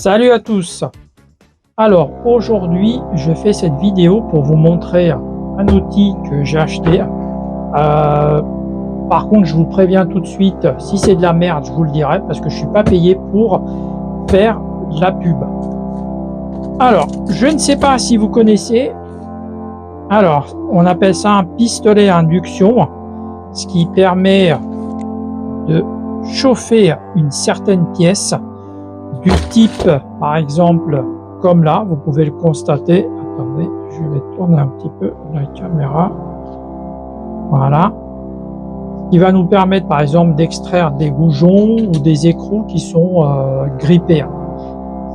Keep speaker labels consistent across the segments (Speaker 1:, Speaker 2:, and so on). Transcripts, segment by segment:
Speaker 1: Salut à tous. Alors aujourd'hui je fais cette vidéo pour vous montrer un outil que j'ai acheté. Par contre je vous préviens tout de suite, si c'est de la merde je vous le dirai parce que je suis pas payé pour faire de la pub. Alors je ne sais pas si vous connaissez. Alors on appelle ça un pistolet à induction, ce qui permet de chauffer une certaine pièce du type, par exemple, comme là, vous pouvez le constater. Attendez, je vais tourner un petit peu la caméra. Voilà. Il va nous permettre, par exemple, d'extraire des goujons ou des écrous qui sont grippés.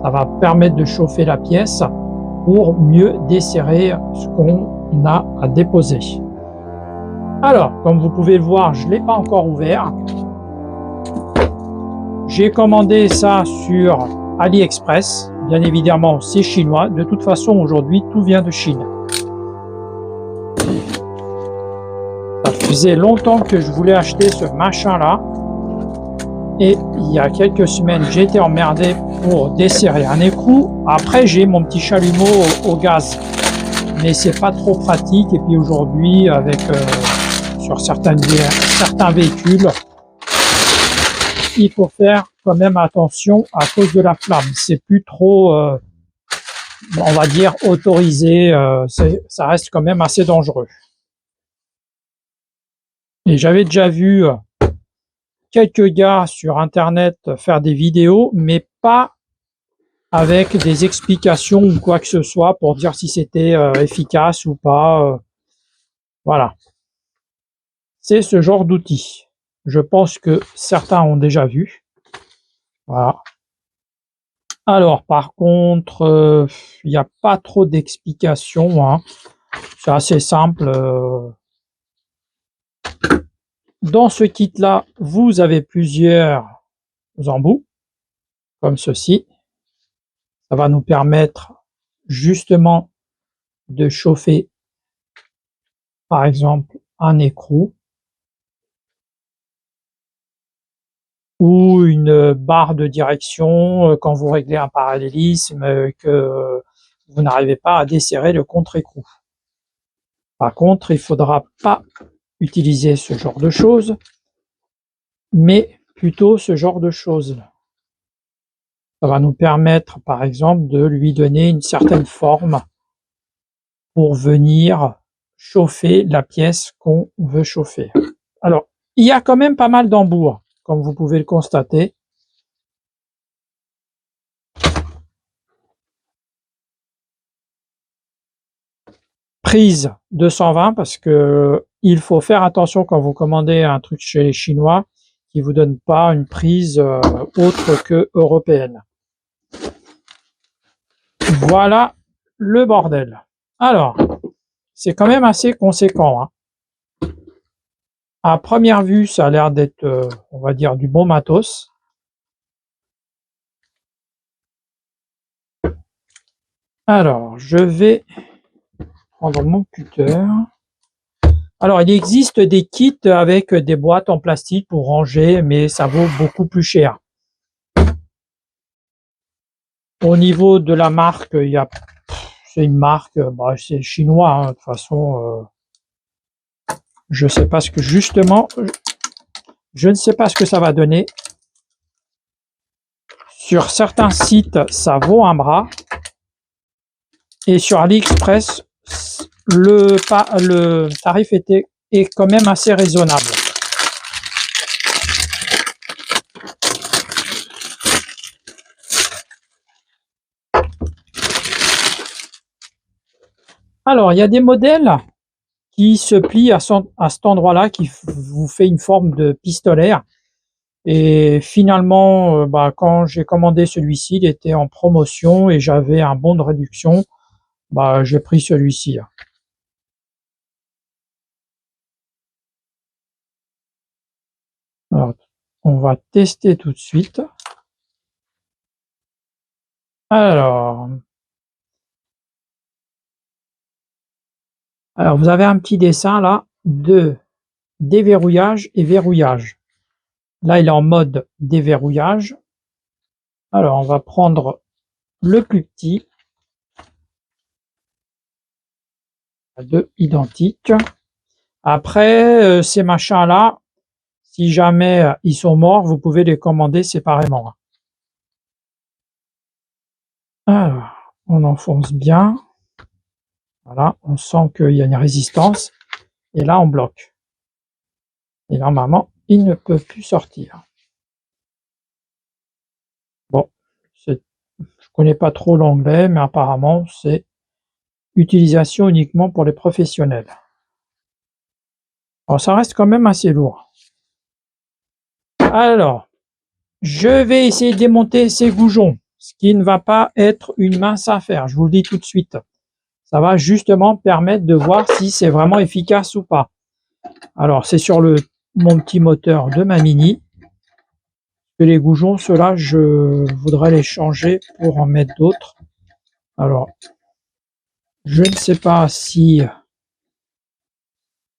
Speaker 1: Ça va permettre de chauffer la pièce pour mieux desserrer ce qu'on a à déposer. Alors, comme vous pouvez le voir, je ne l'ai pas encore ouvert. J'ai commandé ça sur AliExpress, bien évidemment c'est chinois, de toute façon aujourd'hui tout vient de Chine. Ça faisait longtemps que je voulais acheter ce machin là, et il y a quelques semaines j'ai été emmerdé pour desserrer un écrou. Après j'ai mon petit chalumeau au gaz, mais c'est pas trop pratique, et puis aujourd'hui avec sur certains véhicules, il faut faire quand même attention à cause de la flamme. C'est plus trop, on va dire, autorisé. Ça reste quand même assez dangereux. Et j'avais déjà vu quelques gars sur Internet faire des vidéos, mais pas avec des explications ou quoi que ce soit pour dire si c'était efficace ou pas. Voilà. C'est ce genre d'outil. Je pense que certains ont déjà vu. Voilà. Alors, par contre, il n'y a pas trop d'explications, hein. C'est assez simple. Dans ce kit-là, vous avez plusieurs embouts, comme ceci. Ça va nous permettre justement de chauffer, par exemple, un écrou ou une barre de direction quand vous réglez un parallélisme que vous n'arrivez pas à desserrer le contre-écrou. Par contre, il ne faudra pas utiliser ce genre de choses, mais plutôt ce genre de choses. Ça va nous permettre, par exemple, de lui donner une certaine forme pour venir chauffer la pièce qu'on veut chauffer. Alors, il y a quand même pas mal d'embouts, comme vous pouvez le constater. Prise 220 parce que il faut faire attention quand vous commandez un truc chez les Chinois qui vous donne pas une prise autre que européenne. Voilà le bordel. Alors, c'est quand même assez conséquent, hein. À première vue, ça a l'air d'être, on va dire, du bon matos. Alors, je vais prendre mon cutter. Alors, il existe des kits avec des boîtes en plastique pour ranger, mais ça vaut beaucoup plus cher. Au niveau de la marque, c'est une marque, c'est chinois, hein, de toute façon. Je sais pas ce que, justement, je ne sais pas ce que ça va donner. Sur certains sites, ça vaut un bras. Et sur AliExpress, le tarif est quand même assez raisonnable. Alors, il y a des modèles qui se plient à cet endroit-là, qui vous fait une forme de pistolet. Et finalement, quand j'ai commandé celui-ci, il était en promotion et j'avais un bon de réduction. J'ai pris celui-ci. Alors, on va tester tout de suite. Alors, vous avez un petit dessin là de déverrouillage et verrouillage. Là, il est en mode déverrouillage. Alors, on va prendre le plus petit. Deux identiques. Après, ces machins-là, si jamais ils sont morts, vous pouvez les commander séparément. Alors, on enfonce bien. Voilà, on sent qu'il y a une résistance. Et là, on bloque. Et normalement, il ne peut plus sortir. Bon, je connais pas trop l'anglais, mais apparemment, c'est utilisation uniquement pour les professionnels. Alors, ça reste quand même assez lourd. Alors, je vais essayer de démonter ces goujons, ce qui ne va pas être une mince affaire, je vous le dis tout de suite. Ça va justement permettre de voir si c'est vraiment efficace ou pas. Alors, c'est sur mon petit moteur de ma Mini. Que les goujons, ceux-là, je voudrais les changer pour en mettre d'autres. Alors, je ne sais pas si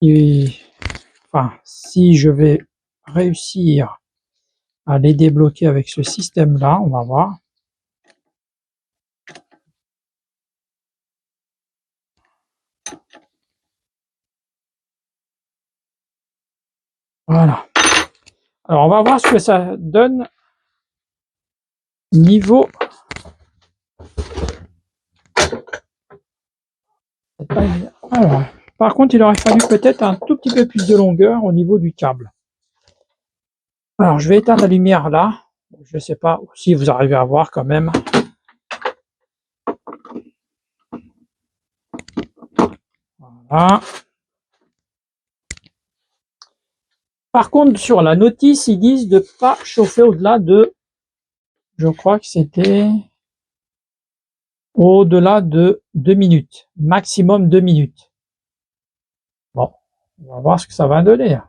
Speaker 1: je vais réussir à les débloquer avec ce système-là. On va voir. Voilà. Alors, on va voir ce que ça donne niveau. Alors, par contre, il aurait fallu peut-être un tout petit peu plus de longueur au niveau du câble. Alors, je vais éteindre la lumière là. Je ne sais pas si vous arrivez à voir quand même. Voilà. Par contre, sur la notice, ils disent de ne pas chauffer au-delà de, je crois que c'était au-delà de 2 minutes, maximum 2 minutes. Bon, on va voir ce que ça va donner.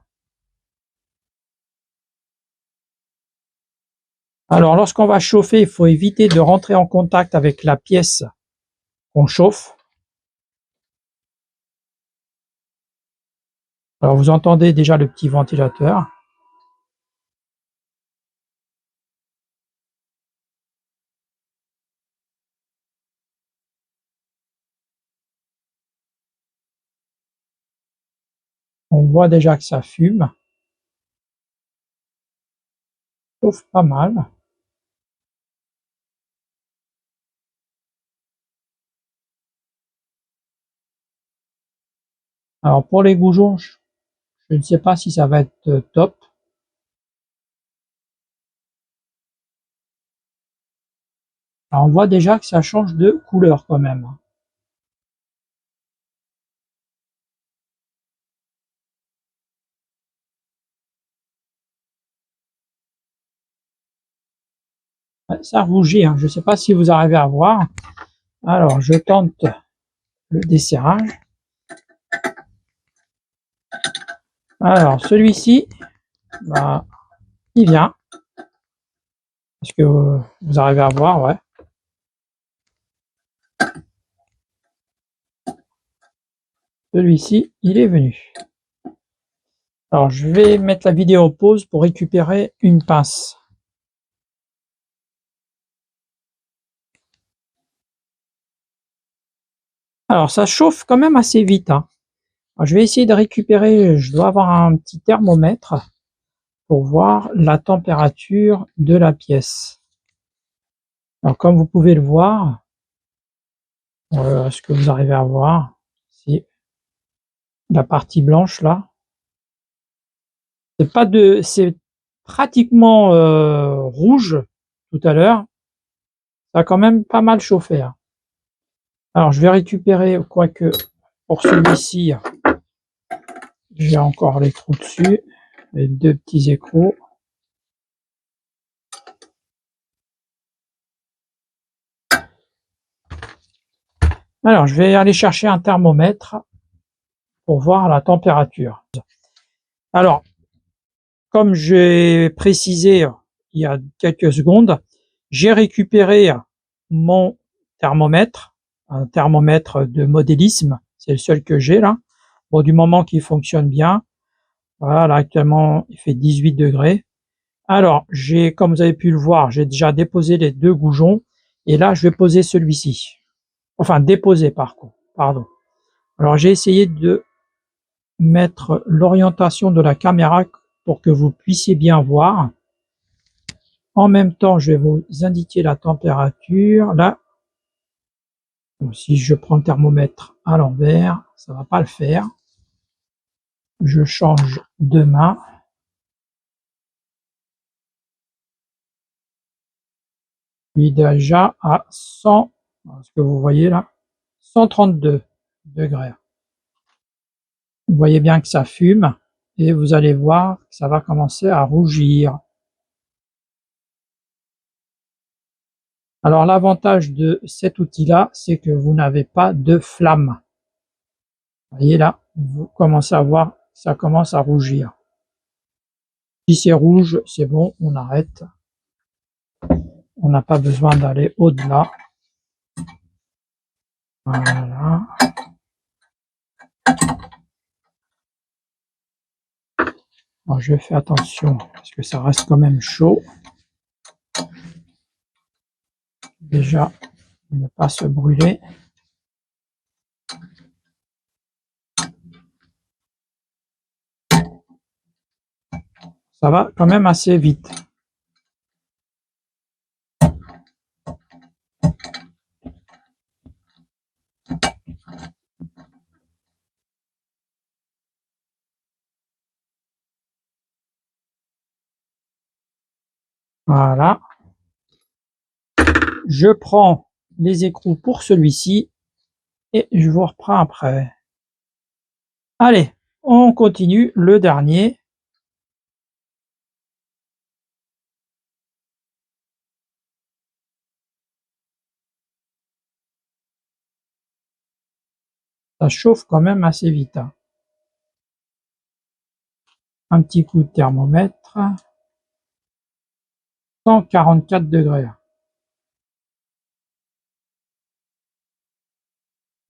Speaker 1: Alors, lorsqu'on va chauffer, il faut éviter de rentrer en contact avec la pièce qu'on chauffe. Alors, vous entendez déjà le petit ventilateur. On voit déjà que ça fume. Chauffe pas mal. Alors, pour les goujons, je ne sais pas si ça va être top. Alors, on voit déjà que ça change de couleur quand même. Ça rougit, hein. Je ne sais pas si vous arrivez à voir. Alors, je tente le desserrage. Alors, celui-ci, bah, il vient. Est-ce que vous arrivez à voir, ouais. Celui-ci, il est venu. Alors, je vais mettre la vidéo en pause pour récupérer une pince. Alors, ça chauffe quand même assez vite, hein. Alors, je vais essayer de récupérer, je dois avoir un petit thermomètre pour voir la température de la pièce. Alors, comme vous pouvez le voir, est-ce que vous arrivez à voir si la partie blanche là, c'est pratiquement rouge tout à l'heure. Ça a quand même pas mal chauffé, hein. Alors, je vais récupérer, quoique pour celui-ci, j'ai encore les trous dessus, les deux petits écrous. Alors, je vais aller chercher un thermomètre pour voir la température. Alors, comme j'ai précisé il y a quelques secondes, j'ai récupéré mon thermomètre, un thermomètre de modélisme, c'est le seul que j'ai là. Bon, du moment qu'il fonctionne bien, voilà, là actuellement il fait 18 degrés. Alors, comme vous avez pu le voir, j'ai déjà déposé les deux goujons Et là, je vais poser celui-ci. Enfin, déposer par contre. Pardon. Alors, j'ai essayé de mettre l'orientation de la caméra pour que vous puissiez bien voir. En même temps, je vais vous indiquer la température. Là, bon, si je prends le thermomètre à l'envers, ça va pas le faire. Je change de main. Je suis déjà à 100, ce que vous voyez là, 132 degrés. Vous voyez bien que ça fume et vous allez voir que ça va commencer à rougir. Alors l'avantage de cet outil-là, c'est que vous n'avez pas de flamme. Vous voyez là, vous commencez à voir, ça commence à rougir. Si c'est rouge, c'est bon, on arrête. On n'a pas besoin d'aller au-delà. Voilà. Alors, je fais attention parce que ça reste quand même chaud. Déjà, ne pas se brûler. Ça va quand même assez vite. Voilà. Je prends les écrous pour celui-ci et je vous reprends après. Allez, on continue le dernier. Ça chauffe quand même assez vite. Un petit coup de thermomètre. 144 degrés.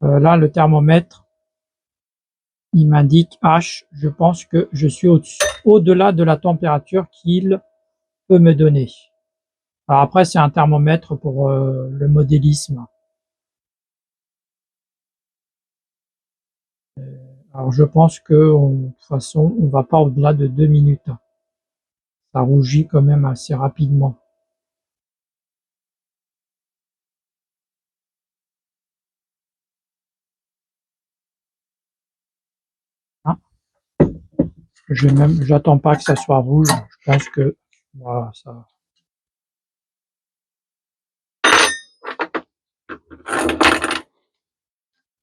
Speaker 1: Là, le thermomètre, il m'indique H. Je pense que je suis au-delà de la température qu'il peut me donner. Alors après, c'est un thermomètre pour le modélisme. Alors je pense que de toute façon, on va pas au-delà de 2 minutes. Ça rougit quand même assez rapidement. Hein, j'attends pas que ça soit rouge. Je pense que voilà, ça.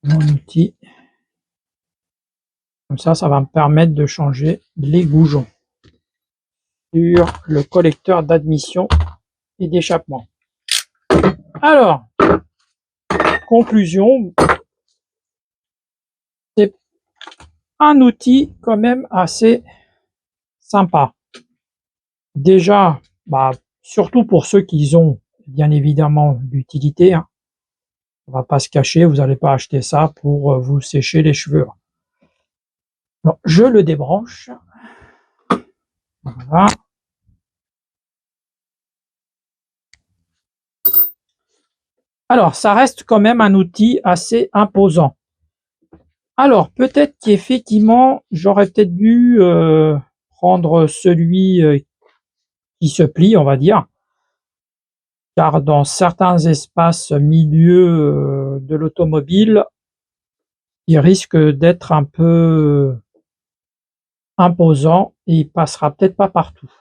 Speaker 1: Mon outil. Comme ça va me permettre de changer les goujons sur le collecteur d'admission et d'échappement. Alors, conclusion, c'est un outil quand même assez sympa. Déjà, surtout pour ceux qui ont bien évidemment l'utilité, hein. On va pas se cacher, vous n'allez pas acheter ça pour vous sécher les cheveux. Donc, je le débranche. Voilà. Alors, ça reste quand même un outil assez imposant. Alors, peut-être qu'effectivement, j'aurais peut-être dû prendre celui qui se plie, on va dire, car dans certains espaces milieux de l'automobile, il risque d'être un peu imposant et il passera peut-être pas partout.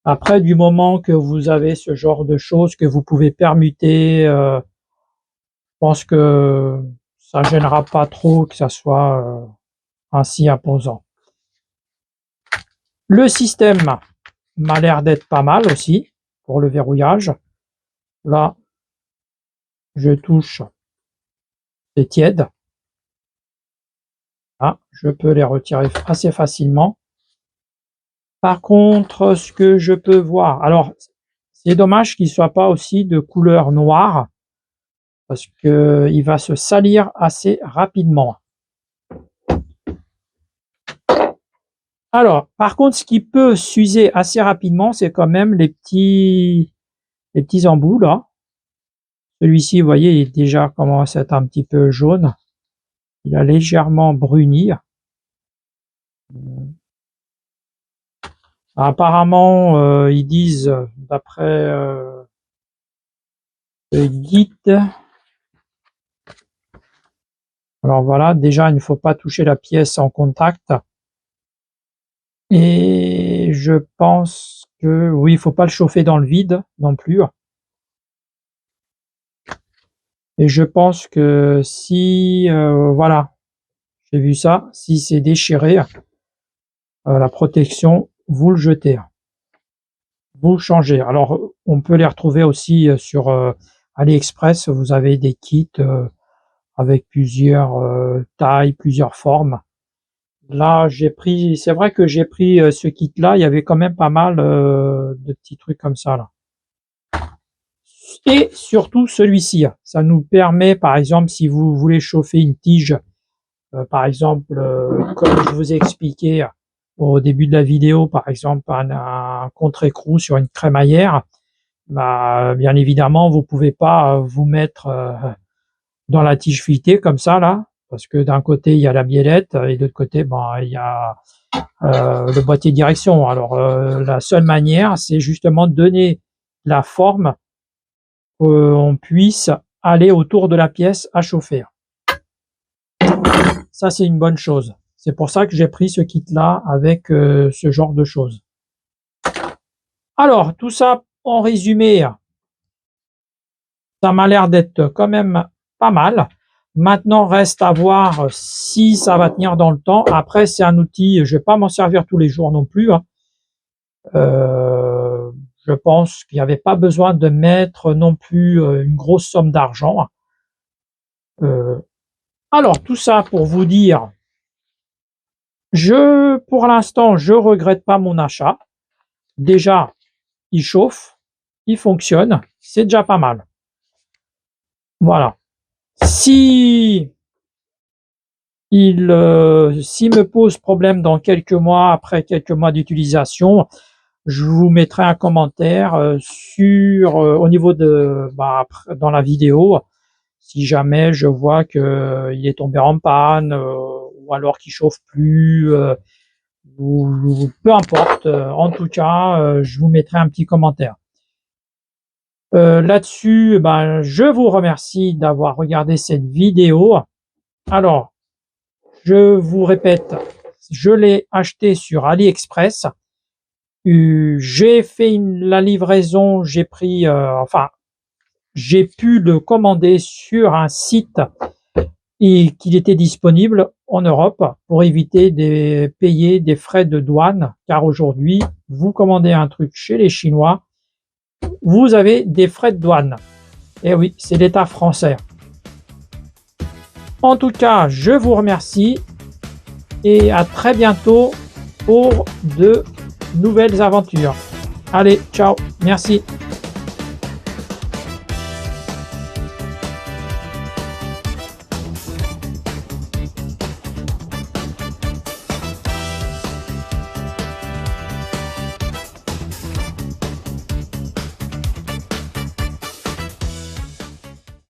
Speaker 1: Après, du moment que vous avez ce genre de choses que vous pouvez permuter, je pense que ça gênera pas trop que ça soit ainsi imposant. Le système m'a l'air d'être pas mal aussi pour le verrouillage. Là, je touche, c'est tiède. Là, je peux les retirer assez facilement. Par contre, ce que je peux voir, alors c'est dommage qu'il ne soit pas aussi de couleur noire parce que il va se salir assez rapidement. Alors, par contre, ce qui peut s'user assez rapidement, c'est quand même les petits embouts là. Celui-ci, vous voyez, il est déjà commence à être un petit peu jaune. Il a légèrement bruni. Apparemment, ils disent, d'après le guide, alors voilà, déjà il ne faut pas toucher la pièce en contact. Et je pense que oui, il ne faut pas le chauffer dans le vide non plus. Et je pense que si, voilà, j'ai vu ça, si c'est déchiré, la protection, vous le jetez, vous changez. Alors, on peut les retrouver aussi sur AliExpress. Vous avez des kits avec plusieurs tailles, plusieurs formes. Là, j'ai pris, c'est vrai que j'ai pris ce kit-là. Il y avait quand même pas mal de petits trucs comme ça là. Et surtout celui-ci, ça nous permet, par exemple, si vous voulez chauffer une tige, par exemple, comme je vous ai expliqué au début de la vidéo, par exemple, un contre-écrou sur une crémaillère, bah, bien évidemment, vous pouvez pas vous mettre dans la tige filetée comme ça, là, parce que d'un côté, il y a la biellette, et de l'autre côté, ben, il y a le boîtier de direction. Alors, la seule manière, c'est justement de donner la forme qu'on puisse aller autour de la pièce à chauffer. Ça, c'est une bonne chose. C'est pour ça que j'ai pris ce kit-là avec ce genre de choses. Alors, tout ça, en résumé, ça m'a l'air d'être quand même pas mal. Maintenant, reste à voir si ça va tenir dans le temps. Après, c'est un outil, je vais pas m'en servir tous les jours non plus. Je pense qu'il n'y avait pas besoin de mettre non plus une grosse somme d'argent. Alors, tout ça pour vous dire, pour l'instant, je regrette pas mon achat. Déjà, il chauffe, il fonctionne, c'est déjà pas mal. Voilà. Si me pose problème dans quelques mois, après quelques mois d'utilisation, je vous mettrai un commentaire au niveau de, dans la vidéo, si jamais je vois que il est tombé en panne, ou alors qu'il chauffe plus, ou peu importe. En tout cas, je vous mettrai un petit commentaire. Là-dessus, je vous remercie d'avoir regardé cette vidéo. Alors, je vous répète, je l'ai acheté sur AliExpress. J'ai fait la livraison, j'ai pris, j'ai pu le commander sur un site et qu'il était disponible en Europe pour éviter de payer des frais de douane, car aujourd'hui, vous commandez un truc chez les Chinois, vous avez des frais de douane. Et oui, c'est l'État français. En tout cas, je vous remercie et à très bientôt pour de nouvelles aventures. Allez, ciao, merci.